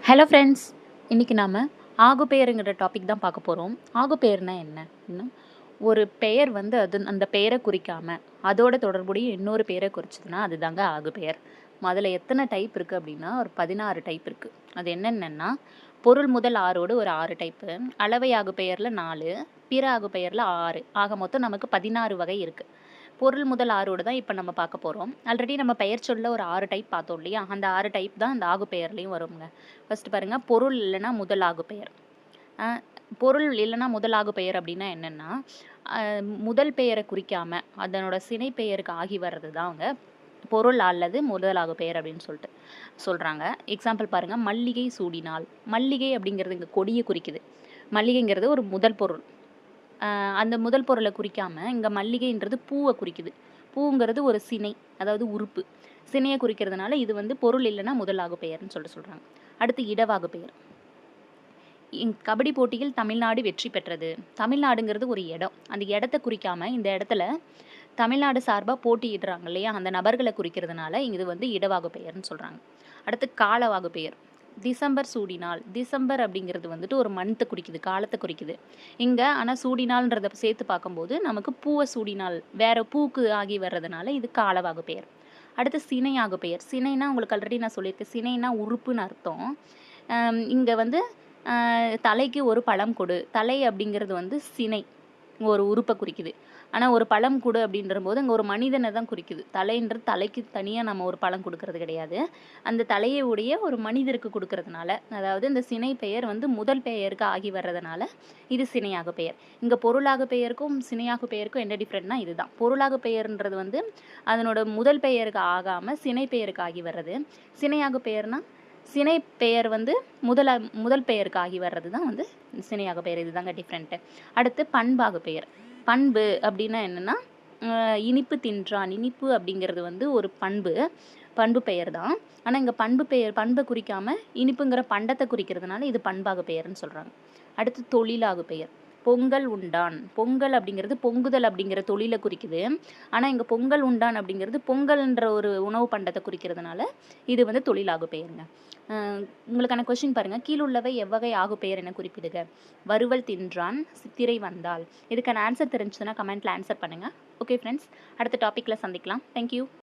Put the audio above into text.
Hello friends, இன்றைக்கி நாம் ஆகுபெயருங்கிற topic தான் பார்க்க போகிறோம். ஆகுபெயர்னா என்ன? ஒரு பெயர் வந்து அந்த பெயரை குறிக்காமல் அதோட தொடர்புடைய இன்னொரு பெயரை குறிச்சதுன்னா அதுதாங்க ஆகுபெயர். அதில் எத்தனை டைப் இருக்குது அப்படின்னா ஒரு 16 டைப் இருக்குது. அது என்னென்னா பொருள் முதல் ஆறோடு ஒரு 6 டைப்பு, அளவை ஆகுபெயரில் 4, பிற ஆகுபெயரில் 6, ஆக மொத்தம் நமக்கு 16 வகை இருக்குது. பொருள் முதல் ஆறோடு தான் இப்போ நம்ம பார்க்க போகிறோம். ஆல்ரெடி நம்ம பெயர் சொல்ல ஒரு 6 டைப் பார்த்தோம் இல்லையா? அந்த 6 டைப் தான் அந்த ஆகுபெயர்லேயும் வருங்க. ஃபஸ்ட்டு பாருங்கள், பொருள் இல்லைன்னா முதல் ஆகுபெயர். பொருள் இல்லைன்னா முதல் ஆகுபெயர் அப்படின்னா என்னென்னா முதல் பெயரை குறிக்காமல் அதனோட சினை பெயருக்கு ஆகி வர்றது தாங்க பொருள் அல்லது முதலாகு பெயர் அப்படின்னு சொல்லிட்டு சொல்கிறாங்க. எக்ஸாம்பிள் பாருங்கள், மல்லிகை சூடினால். மல்லிகை அப்படிங்கிறது இங்கே கொடியை குறிக்குது. மல்லிகைங்கிறது ஒரு முதல் பொருள். அந்த முதல் பொருளை குறிக்காமல் இங்கே மல்லிகைன்றது பூவை குறிக்குது. பூங்கிறது ஒரு சினை, அதாவது உறுப்பு. சினையை குறிக்கிறதுனால இது வந்து பொருள் இல்லைன்னா முதலாகு பெயர்னு சொல்கிறாங்க. அடுத்து இடவாகு பெயர். கபடி போட்டியில் தமிழ்நாடு வெற்றி பெற்றது. தமிழ்நாடுங்கிறது ஒரு இடம். அந்த இடத்த குறிக்காமல் இந்த இடத்துல தமிழ்நாடு சார்பாக போட்டியிடுறாங்க இல்லையா, அந்த நபர்களை குறிக்கிறதுனால இது வந்து இடவாகு பெயர்னு சொல்கிறாங்க. அடுத்து காலவாகு பெயர். டிசம்பர் சூடினால். டிசம்பர் அப்படிங்கிறது வந்துட்டு ஒரு மந்த்தை குறிக்குது, காலத்தை குறிக்குது. இங்கே ஆனால் சூடினால்ன்றதை சேர்த்து பார்க்கும்போது நமக்கு பூவை சூடினால் வேற பூக்கு ஆகி வர்றதுனால இது காலவாகு பெயர். அடுத்து சினையாகு பெயர். சினைனா உங்களுக்கு ஆல்ரெடி நான் சொல்லியிருக்கேன், சினைனா உறுப்புன்னு அர்த்தம். இங்கே வந்து தலைக்கு ஒரு பழம் கொடு. தலை அப்படிங்கிறது வந்து சினை, ஒரு உறுப்பை குறிக்குது. ஆனால் ஒரு பழம் கொடு அப்படின்ற போது அங்கே ஒரு மனிதனை தான் குறிக்குது. தலைன்றது தலைக்கு தனியாக நம்ம ஒரு பழம் கொடுக்கறது கிடையாது. அந்த தலையை உடைய ஒரு மனிதருக்கு கொடுக்கறதுனால, அதாவது இந்த சினை பெயர் வந்து முதல் பெயருக்கு ஆகி வர்றதுனால இது சினையாக பெயர். இங்கே பொருளாக பெயருக்கும் சினையாக பெயருக்கும் என்ன டிஃப்ரெண்ட்னா இதுதான். பொருளாக பெயர்ன்றது வந்து அதனோட முதல் பெயருக்கு ஆகாமல் சினை பெயருக்கு ஆகி வர்றது. சினையாக பெயர்னா சினை பெயர் வந்து முதல் பெயருக்கு ஆகி வர்றது தான் வந்து சினையாக பெயர். இதுதாங்க டிஃப்ரெண்ட்டு. அடுத்து பண்பாகு பெயர். பண்பு அப்படின்னா என்னென்னா இனிப்பு தின்றான். இனிப்பு அப்படிங்கிறது வந்து ஒரு பண்பு பெயர் தான். ஆனால் இங்கே பண்பை குறிக்காமல் இனிப்புங்கிற பண்டத்தை குறிக்கிறதுனால இது பண்பாகு பெயர்னு சொல்கிறாங்க. அடுத்து தொழிலாகு பெயர். பொங்கல் உண்டான். பொங்கல் அப்படிங்கிறது பொங்குதல் அப்படிங்கிற தொழிலை குறிக்குது. ஆனால் இங்கே பொங்கல் உண்டான் அப்படிங்கிறது பொங்கல்ன்ற ஒரு உணவு பண்டத்தை குறிக்கிறதுனால இது வந்து தொழிலாகு பெயருங்க. உங்களுக்கான கொஸ்டின் பாருங்கள், கீழுள்ளவை எவ்வகை ஆகு பெயர் என குறிப்பிடுக. வறுவல் தின்றான், சித்திரை வந்தால். இதுக்கான ஆன்சர் தெரிஞ்சுதுன்னா கமெண்ட்டில் ஆன்சர் பண்ணுங்கள். ஓகே ஃப்ரெண்ட்ஸ், அடுத்த டாப்பிக்கில் சந்திக்கலாம். தேங்க்யூ.